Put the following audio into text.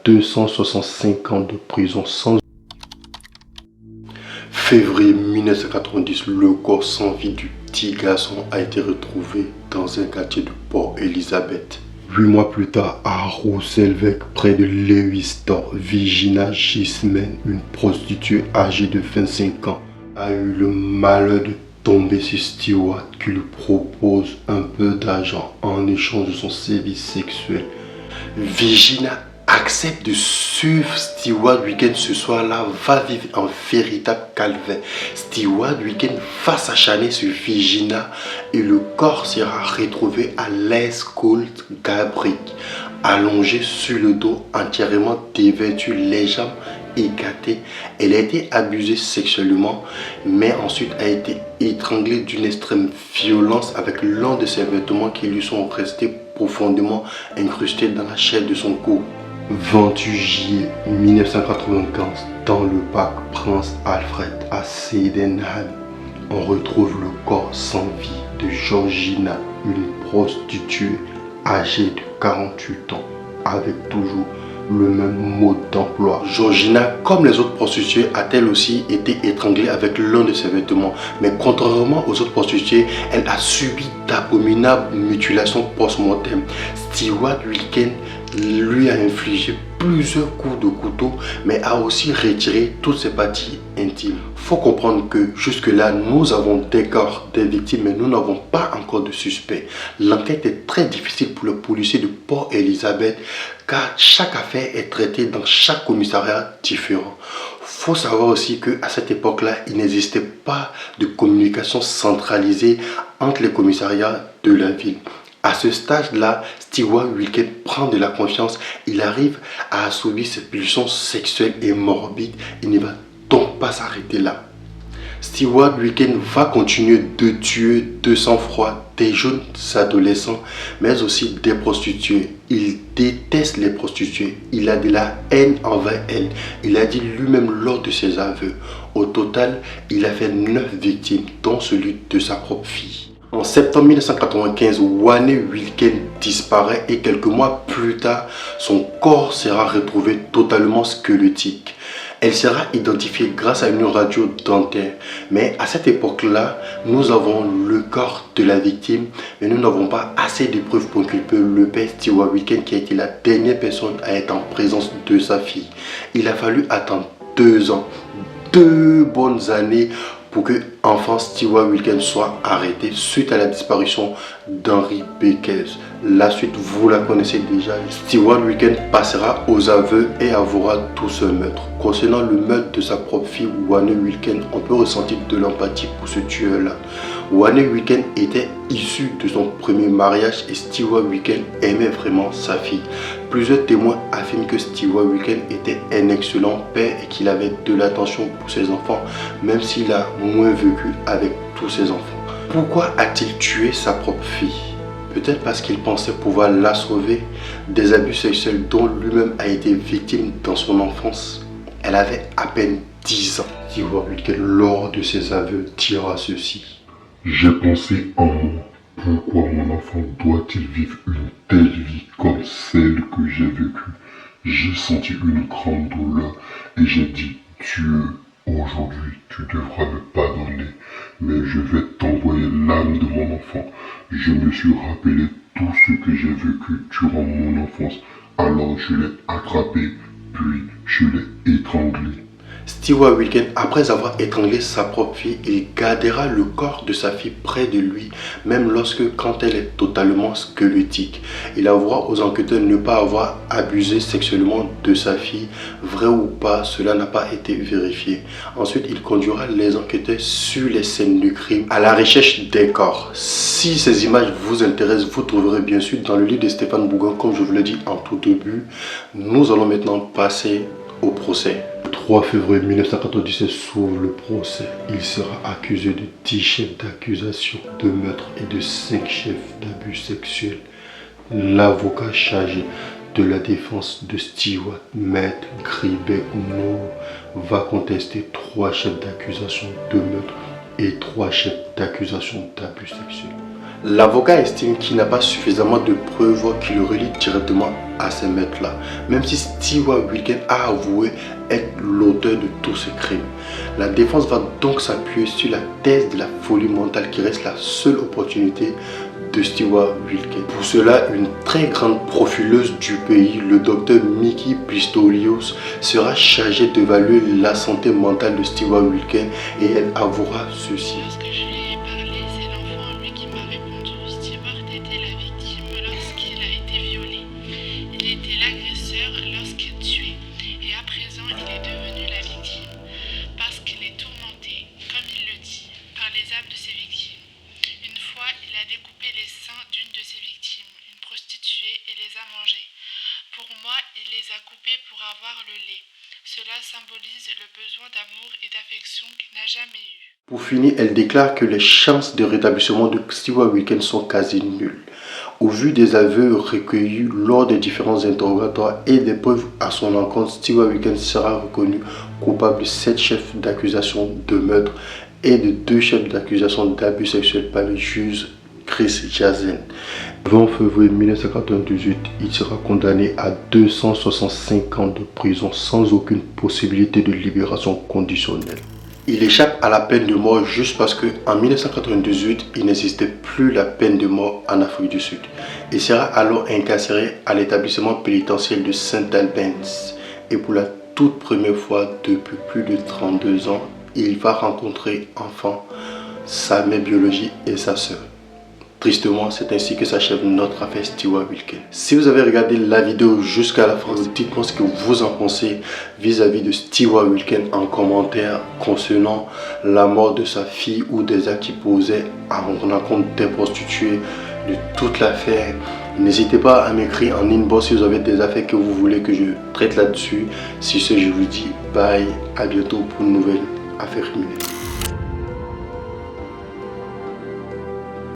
265 ans de prison sans... Février 1990, le corps sans vie du petit garçon a été retrouvé dans un quartier de Port-Elizabeth. 8 mois plus tard, à Roosevelt, près de Lewiston, Virginia Gisman, une prostituée âgée de 25 ans, a eu le malheur de tomber sur Stewart qui lui propose un peu d'argent en échange de son service sexuel. Virginia accepte de suivre Stewart Weekend ce soir-là, va vivre un véritable calvaire. Stewart Weekend va s'acharner sur Virginia et le corps sera retrouvé à l'East Coast Gabrick, allongé sur le dos, entièrement dévêtu, les jambes écartées. Elle a été abusée sexuellement, mais ensuite a été étranglée d'une extrême violence avec l'un de ses vêtements qui lui sont restés profondément incrustés dans la chair de son cou. 28 juillet 1995, dans le parc Prince Alfred à Sydenham, on retrouve le corps sans vie de Georgina, une prostituée âgée de 48 ans, avec toujours le même mode d'emploi. Georgina, comme les autres prostituées, a-t-elle aussi été étranglée avec l'un de ses vêtements. Mais contrairement aux autres prostituées, elle a subi d'abominables mutilations post-mortem. Stewart Weekend lui a infligé plusieurs coups de couteau, mais a aussi retiré toutes ses parties intimes. Faut comprendre que jusque-là, nous avons des corps des victimes, mais nous n'avons pas encore de suspects. L'enquête est très difficile pour le policier de Port-Elizabeth, car chaque affaire est traitée dans chaque commissariat différent. Faut savoir aussi qu'à cette époque-là, il n'existait pas de communication centralisée entre les commissariats de la ville. À ce stade-là, Stewart Weekend prend de la confiance, il arrive à assouvir ses pulsions sexuelles et morbides, il ne va donc pas s'arrêter là. Stewart Weekend va continuer de tuer de sang-froid des jeunes adolescents, mais aussi des prostituées. Il déteste les prostituées, il a de la haine envers elles. Il a dit lui-même lors de ses aveux. Au total, il a fait 9 victimes, dont celui de sa propre fille. En septembre 1995, Wayne Wilkins disparaît et quelques mois plus tard, son corps sera retrouvé totalement squelettique. Elle sera identifiée grâce à une radio dentaire. Mais à cette époque-là, nous avons le corps de la victime, mais nous n'avons pas assez de preuves pour inculper le père Stewart Weekend qui a été la dernière personne à être en présence de sa fille. Il a fallu attendre 2 ans, 2 bonnes années pour que enfant Stewart Weekend soit arrêté suite à la disparition d'Henry Beckers. La suite, vous la connaissez déjà. Stewart Weekend passera aux aveux et avouera tout ce meurtre. Concernant le meurtre de sa propre fille, Wayne Weekend, on peut ressentir de l'empathie pour ce tueur-là. Wayne Weekend était issu de son premier mariage et Stewart Weekend aimait vraiment sa fille. Plusieurs témoins affirment que Stewart Weekend était un excellent père et qu'il avait de l'attention pour ses enfants, même s'il a moins vécu avec tous ses enfants. Pourquoi a-t-il tué sa propre fille? Peut-être parce qu'il pensait pouvoir la sauver des abus sexuels dont lui-même a été victime dans son enfance. Elle avait à peine 10 ans. Stewart Weekend, lors de ses aveux, dira ceci. J'ai pensé en moi. Pourquoi mon enfant doit-il vivre une telle vie comme celle que j'ai vécue? J'ai senti une grande douleur et j'ai dit, Dieu, aujourd'hui tu devras me pardonner, mais je vais t'envoyer l'âme de mon enfant. Je me suis rappelé tout ce que j'ai vécu durant mon enfance, alors je l'ai attrapé, puis je l'ai étranglé. Stewart Weekend, après avoir étranglé sa propre fille, il gardera le corps de sa fille près de lui, même quand elle est totalement squelettique. Il avouera aux enquêteurs ne pas avoir abusé sexuellement de sa fille. Vrai ou pas, cela n'a pas été vérifié. Ensuite, il conduira les enquêteurs sur les scènes du crime à la recherche des corps. Si ces images vous intéressent, vous trouverez bien sûr dans le livre de Stéphane Bougon, comme je vous l'ai dit en tout début. Nous allons maintenant passer au procès. Le 3 février 1997 s'ouvre le procès. Il sera accusé de 10 chefs d'accusation de meurtre et de 5 chefs d'abus sexuels. L'avocat chargé de la défense de Stewart, Maître Gribek Moore, va contester 3 chefs d'accusation de meurtre et 3 chefs d'accusation d'abus sexuels. L'avocat estime qu'il n'a pas suffisamment de preuves qui le relient directement à ces meurtres-là, même si Stewart Wilkins a avoué être l'auteur de tous ces crimes. La défense va donc s'appuyer sur la thèse de la folie mentale qui reste la seule opportunité de Stewart Wilkins. Pour cela, une très grande profileuse du pays, le docteur Mickey Pistorius, sera chargée d'évaluer la santé mentale de Stewart Wilkins et elle avouera ceci. Lorsque je lui ai parlé, c'est l'enfant lui qui m'a répondu. Stewart était la victime lorsqu'il a été violé. Il était l'agresseur lorsqu'il tuait. Et à présent, il est devenu la victime. Parce qu'il est tourmenté, comme il le dit, par les âmes de ses victimes. Une fois, il a découpé les seins d'une de ses victimes, une prostituée, et les a mangés. Pour moi, il les a coupés pour avoir le lait. Cela symbolise le besoin d'amour et d'affection qu'il n'a jamais eu. Pour finir, elle déclare que les chances de rétablissement de Stewart Wilkins sont quasi nulles. Au vu des aveux recueillis lors des différents interrogatoires et des preuves à son encontre, Stewart Wilkins sera reconnu coupable de 7 chefs d'accusation de meurtre et de 2 chefs d'accusation d'abus sexuels par le juge Chris Jazen. Le 20 février 1998, il sera condamné à 265 ans de prison sans aucune possibilité de libération conditionnelle. Il échappe à la peine de mort juste parce qu'en 1998, il n'existait plus la peine de mort en Afrique du Sud. Il sera alors incarcéré à l'établissement pénitentiaire de St. Albans. Et pour la toute première fois depuis plus de 32 ans, il va rencontrer enfin sa mère biologique et sa sœur. Tristement, c'est ainsi que s'achève notre affaire Stewart Wilkins. Si vous avez regardé la vidéo jusqu'à la fin, dites-moi ce que vous en pensez vis-à-vis de Stewart Wilkins en commentaire concernant la mort de sa fille ou des actes qu'il posait à rencontre des prostituées, de toute l'affaire. N'hésitez pas à m'écrire en inbox si vous avez des affaires que vous voulez que je traite là-dessus. Si ce, je vous dis bye, à bientôt pour une nouvelle affaire criminelle.